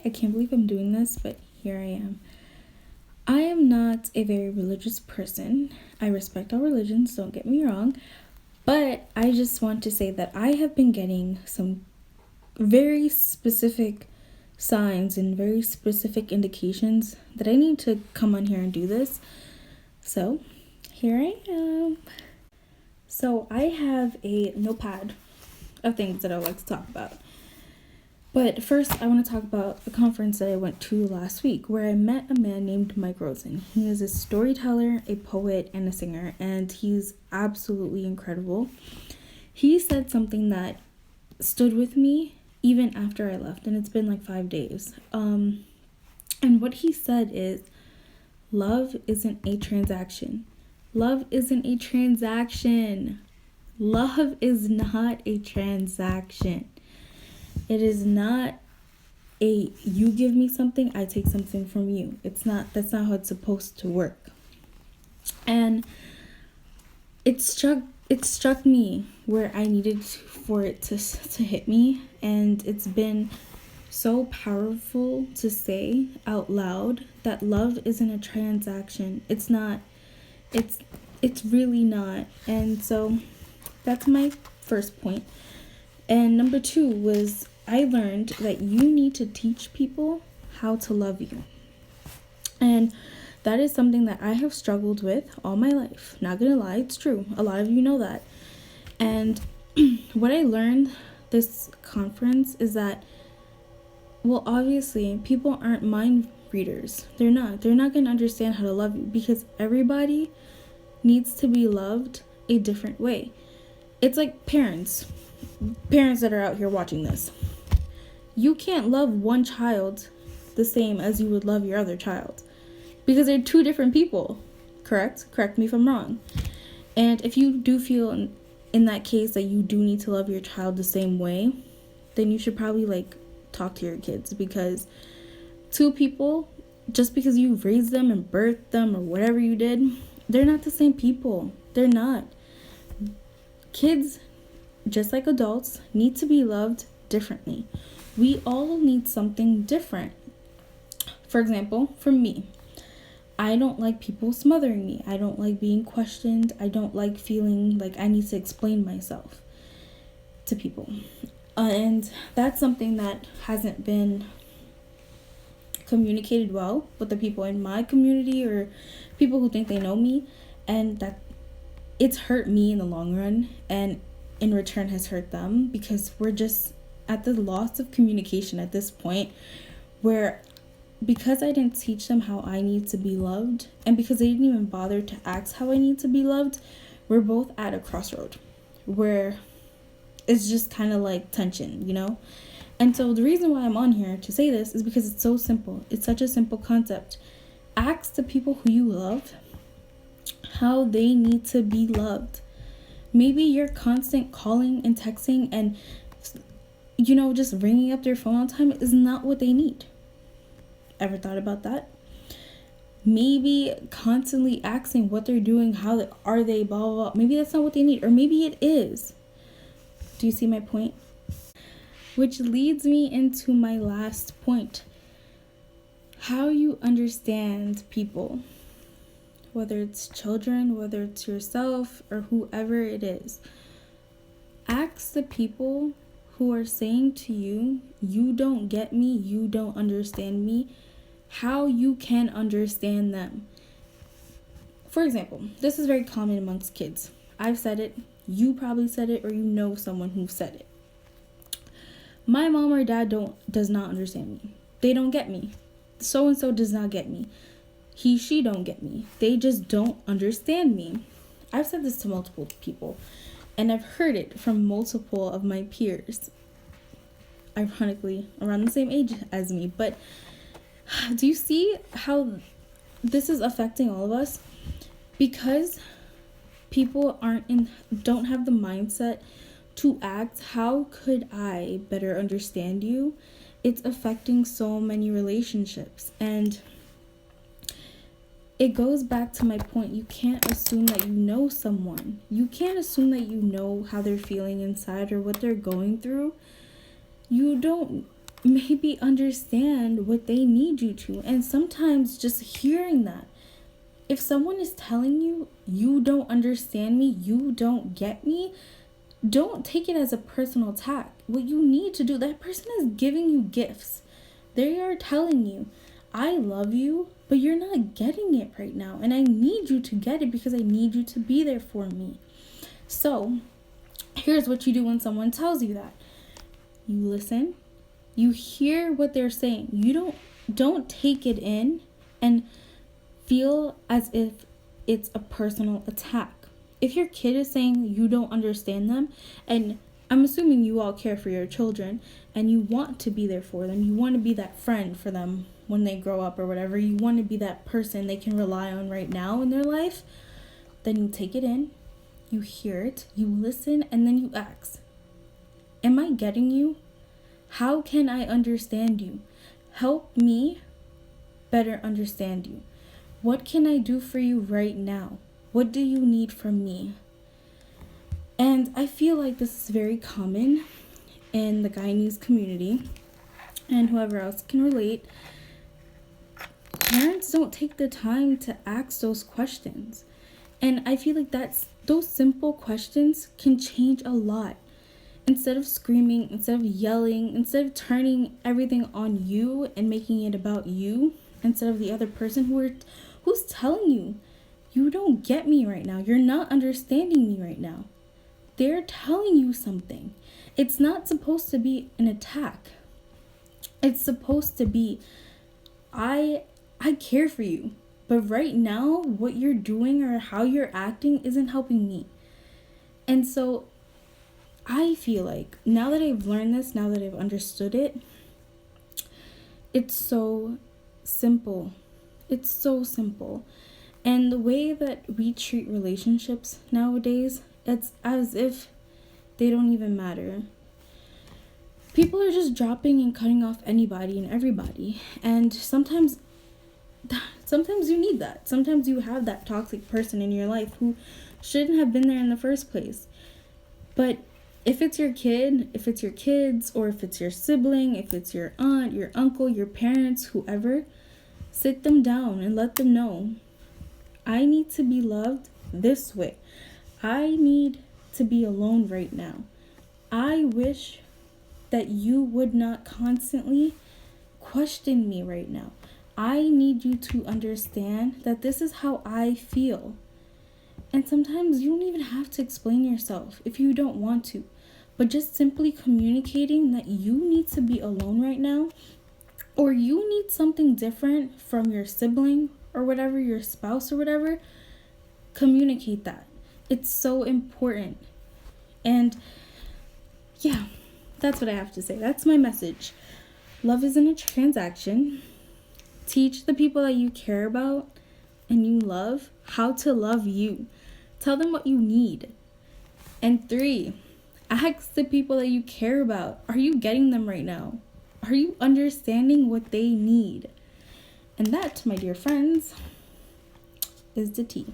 I can't believe I'm doing this, but here I am. I am not a very religious person. I respect all religions, don't get me wrong. But I just want to say that I have been getting some very specific signs and very specific indications that I need to come on here and do this. So, here I am. So, I have a notepad of things that I would like to talk about. But first, I want to talk about a conference that I went to last week where I met a man named Mike Rosen. He is a storyteller, a poet, and a singer, and he's absolutely incredible. He said something that stood with me even after I left, and it's been like 5 days. And what he said is, love isn't a transaction. Love isn't a transaction. Love is not a transaction. It is not a you give me something, I take something from you. That's not how it's supposed to work. And it struck me where I needed for it to hit me, and it's been so powerful to say out loud that love isn't a transaction. It's not. It's really not. And so that's my first point. And number 2 was I learned that you need to teach people how to love you. And that is something that I have struggled with all my life. Not gonna lie, it's true. A lot of you know that. And what I learned this conference is that, well, obviously, people aren't mind readers. They're not going to understand how to love you because everybody needs to be loved a different way. It's like parents that are out here watching this. You can't love one child the same as you would love your other child because they're 2 different people. Correct me if I'm wrong. And if you do feel in that case that you do need to love your child the same way, then you should probably talk to your kids, because 2 people, just because you raised them and birthed them or whatever you did, they're not the same people. They're not. Kids, just like adults, need to be loved differently. We all need something different. For example, for me, I don't like people smothering me. I don't like being questioned. I don't like feeling like I need to explain myself to people. And that's something that hasn't been communicated well with the people in my community or people who think they know me. And that it's hurt me in the long run, and in return has hurt them, because we're just at the loss of communication at this point, where because I didn't teach them how I need to be loved, and because they didn't even bother to ask how I need to be loved, we're both at a crossroad where it's just kind of like tension, you know? And so the reason why I'm on here to say this is because it's so simple. It's such a simple concept. Ask the people who you love how they need to be loved. Maybe your constant calling and texting and, just ringing up their phone all the time is not what they need. Ever thought about that? Maybe constantly asking what they're doing, how are they, blah, blah, blah. Maybe that's not what they need, or maybe it is. Do you see my point? Which leads me into my last point. How you understand people. Whether it's children, whether it's yourself, or whoever it is. Ask the people who are saying to you, you don't get me, you don't understand me, how you can understand them. For example, this is very common amongst kids. I've said it, you probably said it, or you know someone who said it. My mom or dad does not understand me. They don't get me. So-and-so does not get me. She don't get me. They just don't understand me. I've said this to multiple people, and I've heard it from multiple of my peers. Ironically, around the same age as me. But do you see how this is affecting all of us? Because people don't have the mindset to act, how could I better understand you? It's affecting so many relationships. And it goes back to my point. You can't assume that you know someone. You can't assume that you know how they're feeling inside or what they're going through. You don't maybe understand what they need you to. And sometimes just hearing that, if someone is telling you, you don't understand me, you don't get me, don't take it as a personal attack. What you need to do, that person is giving you gifts. They are telling you, I love you, but you're not getting it right now. And I need you to get it because I need you to be there for me. So here's what you do when someone tells you that. You listen. You hear what they're saying. You don't take it in and feel as if it's a personal attack. If your kid is saying you don't understand them, and I'm assuming you all care for your children and you want to be there for them, you want to be that friend for them when they grow up or whatever, you want to be that person they can rely on right now in their life, then you take it in, you hear it, you listen, and then you ask, am I getting you? How can I understand you? Help me better understand you. What can I do for you right now? What do you need from me? And I feel like this is very common in the Guyanese community, and whoever else can relate. Parents don't take the time to ask those questions. And I feel like those simple questions can change a lot. Instead of screaming, instead of yelling, instead of turning everything on you and making it about you, instead of the other person who's telling you, you don't get me right now. You're not understanding me right now. They're telling you something. It's not supposed to be an attack. It's supposed to be, I care for you. But right now, what you're doing or how you're acting isn't helping me. And so I feel like now that I've learned this, now that I've understood it, it's so simple. It's so simple. And the way that we treat relationships nowadays, it's as if they don't even matter. People are just dropping and cutting off anybody and everybody. And sometimes you need that. Sometimes you have that toxic person in your life who shouldn't have been there in the first place. But if it's your kid, if it's your kids, or if it's your sibling, if it's your aunt, your uncle, your parents, whoever, sit them down and let them know, I need to be loved this way. I need to be alone right now. I wish that you would not constantly question me right now. I need you to understand that this is how I feel. And sometimes you don't even have to explain yourself if you don't want to. But just simply communicating that you need to be alone right now, or you need something different from your sibling or whatever, your spouse or whatever, communicate that. It's so important. And yeah, that's what I have to say. That's my message. Love isn't a transaction. Teach the people that you care about and you love how to love you. Tell them what you need. And 3, ask the people that you care about, are you getting them right now? Are you understanding what they need? And that, my dear friends, is the tea.